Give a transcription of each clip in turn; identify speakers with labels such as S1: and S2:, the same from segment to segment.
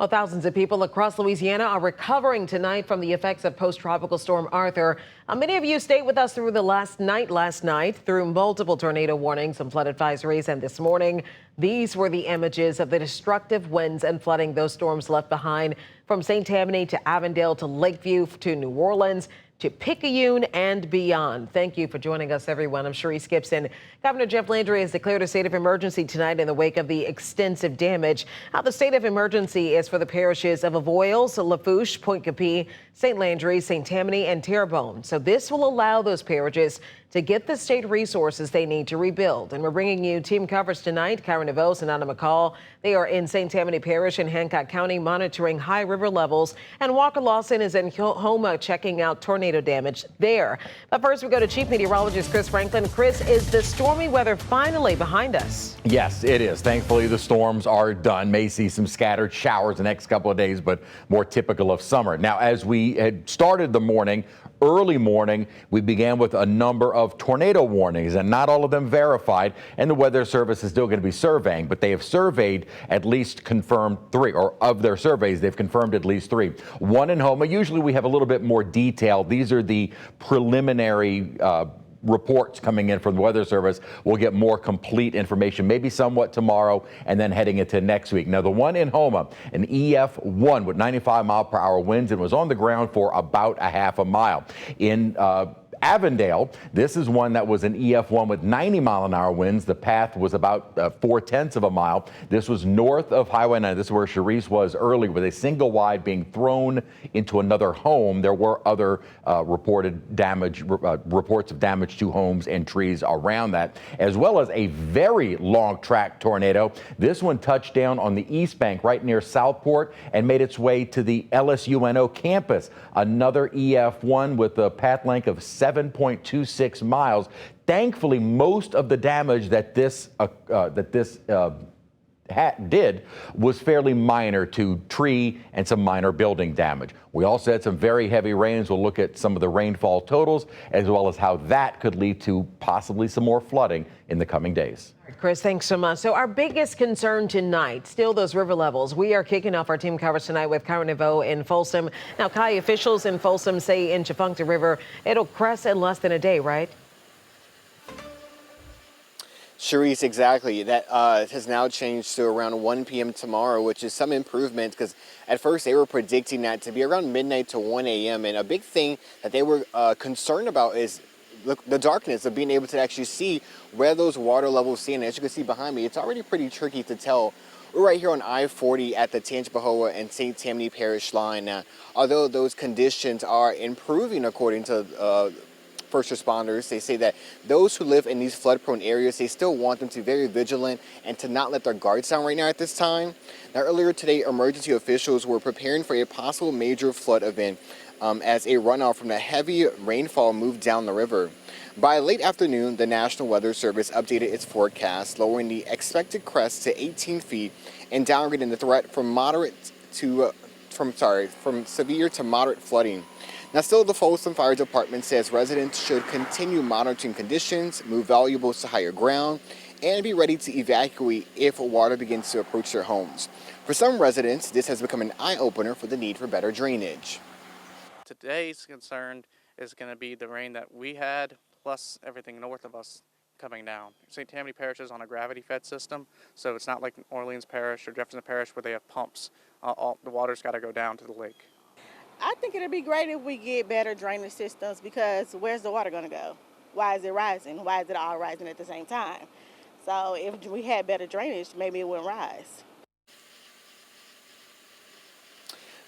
S1: Well, thousands of people across Louisiana are recovering tonight from the effects of post-tropical storm Arthur. Many of you stayed with us through the last night through multiple tornado warnings and flood advisories. And this morning, these were the images of the destructive winds and flooding those storms left behind from St. Tammany to Avondale to Lakeview to New Orleans to Picayune and beyond. Thank you for joining us, everyone. I'm Sharice Gibson. Governor Jeff Landry has declared a state of emergency tonight in the wake of the extensive damage. The state of emergency is for the parishes of Avoyelles, Lafourche, Pointe-Coupee, St. Landry, St. Tammany, and Terrebonne. So this will allow those parishes to get the state resources they need to rebuild. And we're bringing you team coverage tonight. Kyra Nevos and Anna McCall. They are in St. Tammany Parish in Hancock County monitoring high river levels. And Walker Lawson is in Houma checking out tornado damage there. But first, we go to Chief Meteorologist Chris Franklin. Chris, is the stormy weather finally behind us?
S2: Yes, it is. Thankfully, the storms are done. May see some scattered showers the next couple of days, but more typical of summer. Now, as we had started the morning, early morning, we began with a number of tornado warnings, and not all of them verified, and the Weather Service is still going to be surveying, but they have surveyed at least confirmed 3, or of their surveys, they've confirmed at least 3. One in Houma. Usually we have a little bit more detail. These are the preliminary reports coming in from the Weather Service. We'll get more complete information, maybe somewhat tomorrow, and then heading into next week. Now, the one in Houma, an EF1 with 95-mile-per-hour winds, and was on the ground for about a half a mile. In Avondale, this is one that was an EF1 with 90-mile-an-hour winds. The path was about 4/10 of a mile. This was north of Highway 9. This is where Sharice was earlier, with a single wide being thrown into another home. There were other reported damage, reports of damage to homes and trees around that, as well as a very long track tornado. This one touched down on the East Bank right near Southport and made its way to the LSUNO campus. Another EF1 with a path length of 7.26 miles. Thankfully, most of the damage that this did was fairly minor to tree and some minor building damage. We also had some very heavy rains. We'll look at some of the rainfall totals, as well as how that could lead to possibly some more flooding in the coming days.
S1: Chris, thanks so much. So our biggest concern tonight, still those river levels. We are kicking off our team coverage tonight with Kyra Nevos in Folsom. Now, Kai, officials in Folsom say in Chafuncta River, it'll crest in less than a day, right?
S3: Sharice, exactly. That has now changed to around 1 p.m. tomorrow, which is some improvement, because at first they were predicting that to be around midnight to 1 a.m. And a big thing that they were concerned about is the darkness of being able to actually see where those water levels stand. As you can see behind me, it's already pretty tricky to tell. We're right here on I-40 at the Tangipahoa and St. Tammany Parish line. Now, although those conditions are improving according to first responders, they say that those who live in these flood-prone areas, they still want them to be very vigilant and to not let their guards down right now at this time. Now, earlier today, emergency officials were preparing for a possible major flood event as a runoff from the heavy rainfall moved down the river. By late afternoon, the National Weather Service updated its forecast, lowering the expected crest to 18 feet and downgrading the threat from from severe to moderate flooding. Now, still, the Folsom Fire Department says residents should continue monitoring conditions, move valuables to higher ground, and be ready to evacuate if water begins to approach their homes. For some residents, this has become an eye-opener for the need for better drainage.
S4: Today's concern is going to be the rain that we had, plus everything north of us coming down. St. Tammany Parish is on a gravity-fed system, so it's not like Orleans Parish or Jefferson Parish where they have pumps. The water's got to go down to the lake.
S5: I think it'd be great if we get better drainage systems, because where's the water going to go? Why is it rising? Why is it all rising at the same time? So if we had better drainage, maybe it wouldn't rise.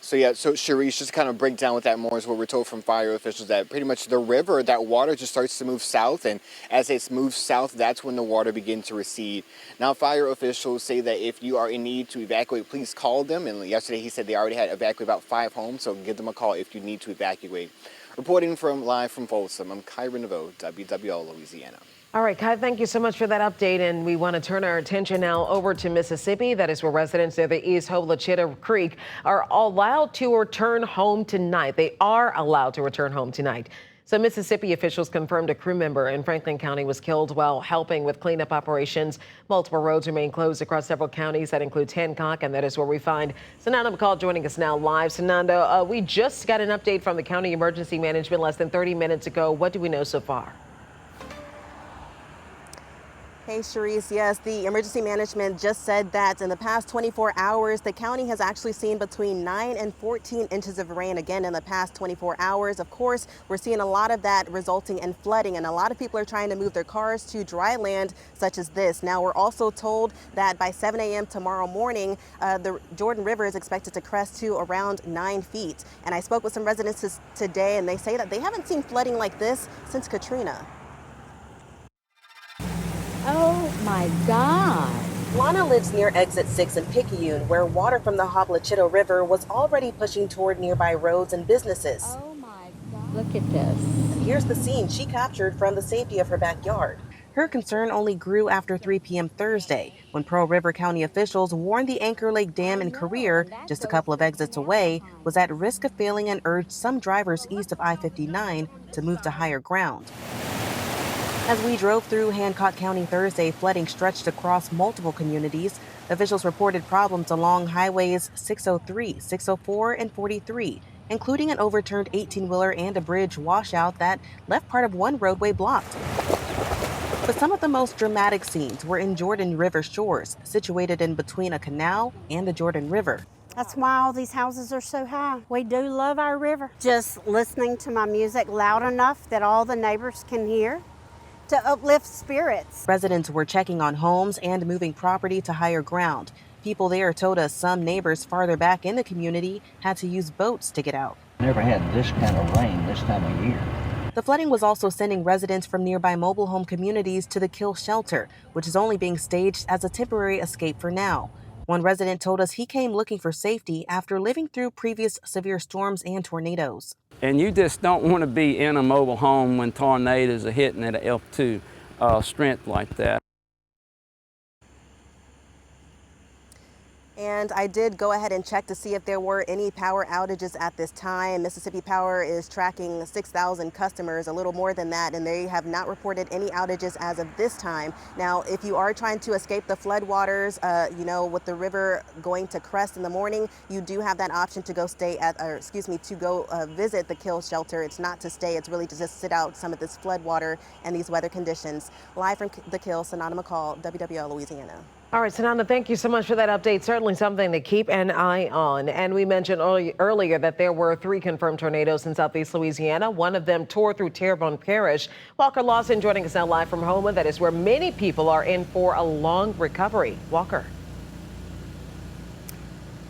S3: So yeah, so Sharice, just kind of break down with that more is what we're told from fire officials, that pretty much the river, that water just starts to move south, and as it moves south, that's when the water begins to recede. Now, fire officials say that if you are in need to evacuate, please call them. And yesterday he said they already had evacuated about 5 homes, so give them a call if you need to evacuate. Reporting live from Folsom, I'm Kyra Nevos, WWL Louisiana.
S1: All right, Kai, thank you so much for that update. And we want to turn our attention now over to Mississippi. That is where residents near the East Houma Creek are allowed to return home tonight. They are allowed to return home tonight. So Mississippi officials confirmed a crew member in Franklin County was killed while helping with cleanup operations. Multiple roads remain closed across several counties. That includes Hancock, and that is where we find Sananda McCall joining us now live. Sananda, we just got an update from the County Emergency Management less than 30 minutes ago. What do we know so far?
S6: Hey, Sharice. Yes, the emergency management just said that in the past 24 hours, the county has actually seen between 9 and 14 inches of rain again in the past 24 hours. Of course, we're seeing a lot of that resulting in flooding, and a lot of people are trying to move their cars to dry land such as this. Now, we're also told that by 7 a.m. tomorrow morning, the Jordan River is expected to crest to around 9 feet. And I spoke with some residents today, and they say that they haven't seen flooding like this since Katrina.
S7: Oh my God.
S6: Lana lives near exit 6 in Picayune, where water from the Houma River was already pushing toward nearby roads and businesses.
S7: Oh my God. Look at this.
S6: And here's the scene she captured from the safety of her backyard. Her concern only grew after 3 p.m. Thursday, when Pearl River County officials warned the Anchor Lake Dam in Career, just a couple of exits away, was at risk of failing and urged some drivers east of I-59 to move to higher ground. As we drove through Hancock County Thursday, flooding stretched across multiple communities. Officials reported problems along highways 603, 604, and 43, including an overturned 18-wheeler and a bridge washout that left part of one roadway blocked. But some of the most dramatic scenes were in Jordan River shores, situated in between a canal and the Jordan River.
S8: That's why all these houses are so high. We do love our river. Just listening to my music loud enough that all the neighbors can hear, to uplift spirits.
S6: Residents were checking on homes and moving property to higher ground. People there told us some neighbors farther back in the community had to use boats to get out.
S9: Never had this kind of rain this time of year.
S6: The flooding was also sending residents from nearby mobile home communities to the Kill Shelter, which is only being staged as a temporary escape for now. One resident told us he came looking for safety after living through previous severe storms and tornadoes.
S10: And you just don't want to be in a mobile home when tornadoes are hitting at an F2 strength like that.
S6: And I did go ahead and check to see if there were any power outages at this time. Mississippi Power is tracking 6,000 customers, a little more than that, and they have not reported any outages as of this time. Now, if you are trying to escape the floodwaters, with the river going to crest in the morning, you do have that option to go visit the Kill Shelter. It's not to stay, it's really to just sit out some of this floodwater and these weather conditions. Live from the Kill, Sananda McCall, WWL Louisiana.
S1: All right, Sananda, thank you so much for that update. Certainly something to keep an eye on. And we mentioned earlier that there were 3 confirmed tornadoes in southeast Louisiana. One of them tore through Terrebonne Parish. Walker Lawson joining us now live from Houma. That is where many people are in for a long recovery. Walker.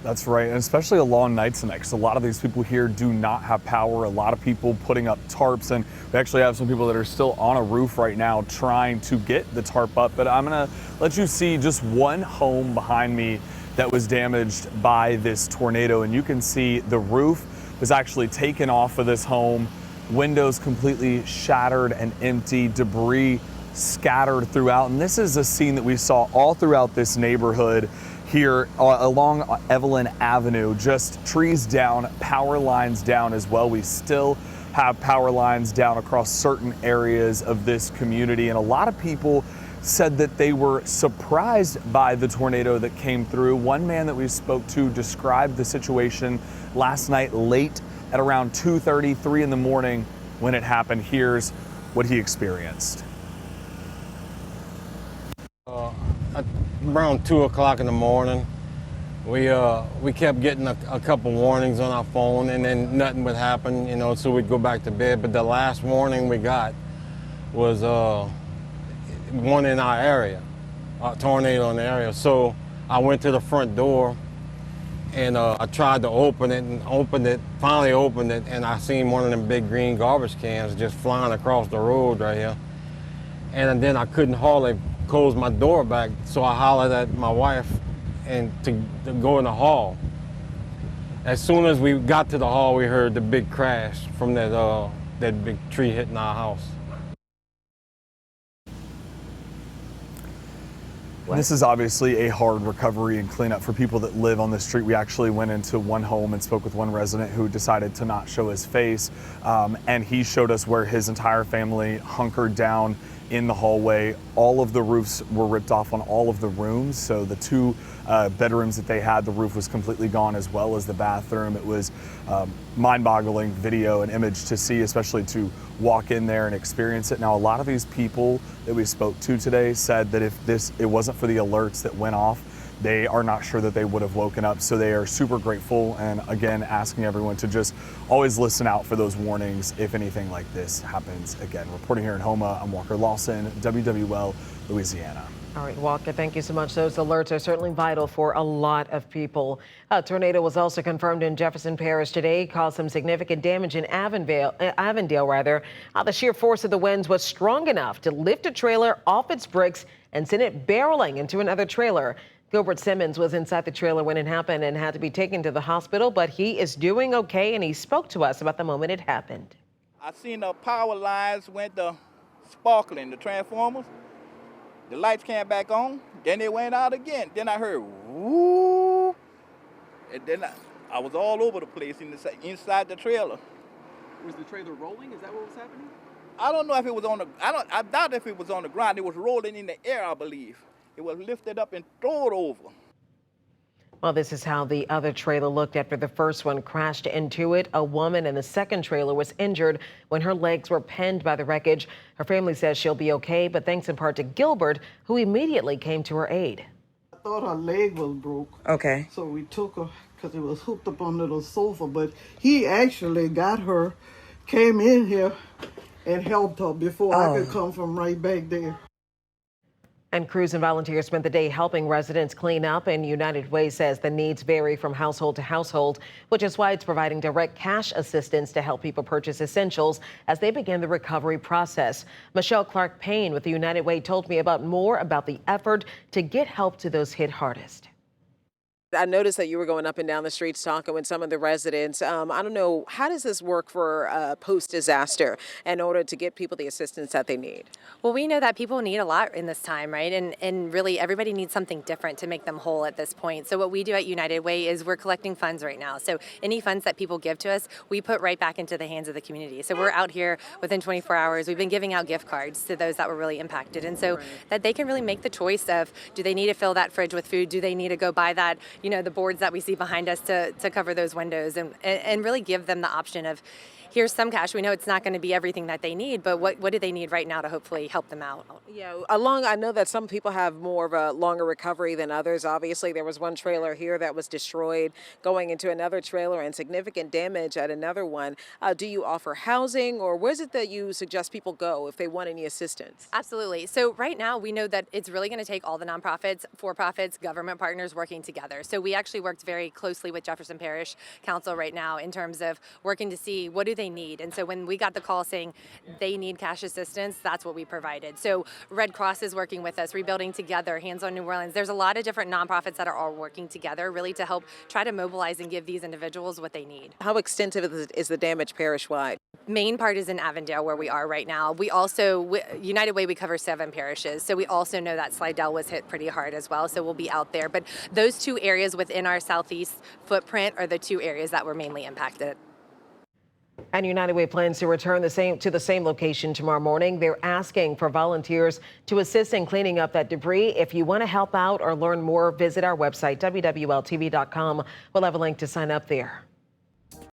S11: That's right, and especially a long night tonight, because a lot of these people here do not have power. A lot of people putting up tarps, and we actually have some people that are still on a roof right now trying to get the tarp up. But I'm gonna let you see just one home behind me that was damaged by this tornado, and you can see the roof was actually taken off of this home, windows completely shattered and empty, debris scattered throughout. And this is a scene that we saw all throughout this neighborhood here along Evelyn Avenue, just trees down, power lines down as well. We still have power lines down across certain areas of this community, and a lot of people said that they were surprised by the tornado that came through. One man that we spoke to described the situation last night late at around 2:30, 3 in the morning when it happened. Here's what he experienced.
S12: Around 2 o'clock in the morning, we kept getting a couple warnings on our phone, and then nothing would happen, so we'd go back to bed. But the last warning we got was one in our area, a tornado in the area. So I went to the front door, and I tried to open it, and finally opened it, and I seen one of them big green garbage cans just flying across the road right here. And then I couldn't hardly close my door back, so I hollered at my wife and to go in the hall. As soon as we got to the hall, we heard the big crash from that big tree hitting our house.
S11: This is obviously a hard recovery and cleanup for people that live on the street. We actually went into one home and spoke with one resident who decided to not show his face, and he showed us where his entire family hunkered down in the hallway. All of the roofs were ripped off on all of the rooms, so the two bedrooms that they had, the roof was completely gone, as well as the bathroom. It was mind-boggling video and image to see, especially to walk in there and experience it. Now, a lot of these people that we spoke to today said that if it wasn't for the alerts that went off, they are not sure that they would have woken up. So they are super grateful, and again, asking everyone to just always listen out for those warnings if anything like this happens again. Reporting here in Houma, I'm Walker Lawson, WWL Louisiana.
S1: All right, Walker, thank you so much. Those alerts are certainly vital for a lot of people. A tornado was also confirmed in Jefferson Parish today, caused some significant damage in Avondale. The sheer force of the winds was strong enough to lift a trailer off its bricks and send it barreling into another trailer. Gilbert Simmons was inside the trailer when it happened and had to be taken to the hospital, but he is doing okay, and he spoke to us about the moment it happened.
S13: I seen the power lines went sparkling, the transformers. The lights came back on, then they went out again. Then I heard whoo, and then I was all over the place inside the trailer.
S14: Was the trailer rolling? Is that what was happening?
S13: I don't know if it was on the. I doubt if it was on the ground. It was rolling in the air, I believe. It was lifted up and thrown over.
S1: Well, this is how the other trailer looked after the first one crashed into it. A woman in the second trailer was injured when her legs were pinned by the wreckage. Her family says she'll be okay, but thanks in part to Gilbert, who immediately came to her aid.
S15: I thought her leg was broke.
S6: Okay.
S15: So we took her because it was hooked up under the sofa, but he actually got her, came in here and helped her before I could come from right back there.
S1: And crews and volunteers spent the day helping residents clean up, and United Way says the needs vary from household to household, which is why it's providing direct cash assistance to help people purchase essentials as they begin the recovery process. Michelle Clark-Payne with the United Way told me more about the effort to get help to those hit hardest. I noticed that you were going up and down the streets talking with some of the residents. I don't know, how does this work for post-disaster in order to get people the assistance that they need?
S16: Well, we know that people need a lot in this time, right? And really everybody needs something different to make them whole at this point. So what we do at United Way is we're collecting funds right now. So any funds that people give to us, we put right back into the hands of the community. So we're out here within 24 hours. We've been giving out gift cards to those that were really impacted. And so that they can really make the choice of, do they need to fill that fridge with food? Do they need to go buy that, the boards that we see behind us to cover those windows, and really give them the option of, here's some cash. We know it's not going to be everything that they need, but what do they need right now to hopefully help them out? Yeah, I know that some people have more of a longer recovery than others. Obviously, there was one trailer here that was destroyed, going into another trailer, and significant damage at another one. Do you offer housing, or where is it that you suggest people go if they want any assistance? Absolutely. So right now, we know that it's really going to take all the nonprofits, for-profits, government partners working together. So we actually worked very closely with Jefferson Parish Council right now in terms of working to see what do they need. And so when we got the call saying they need cash assistance, that's what we provided. So Red Cross is working with us, Rebuilding Together, Hands on New Orleans. There's a lot of different nonprofits that are all working together really to help try to mobilize and give these individuals what they need.
S1: How extensive is the damage parish-wide?
S16: Main part is in Avondale where we are right now. We also, United Way, we cover 7 parishes. So we also know that Slidell was hit pretty hard as well. So we'll be out there. But those 2 areas within our southeast footprint are the 2 areas that were mainly impacted.
S1: And United Way plans to return to the same location tomorrow morning. They're asking for volunteers to assist in cleaning up that debris. If you want to help out or learn more, visit our website, WWLTV.com. We'll have a link to sign up there.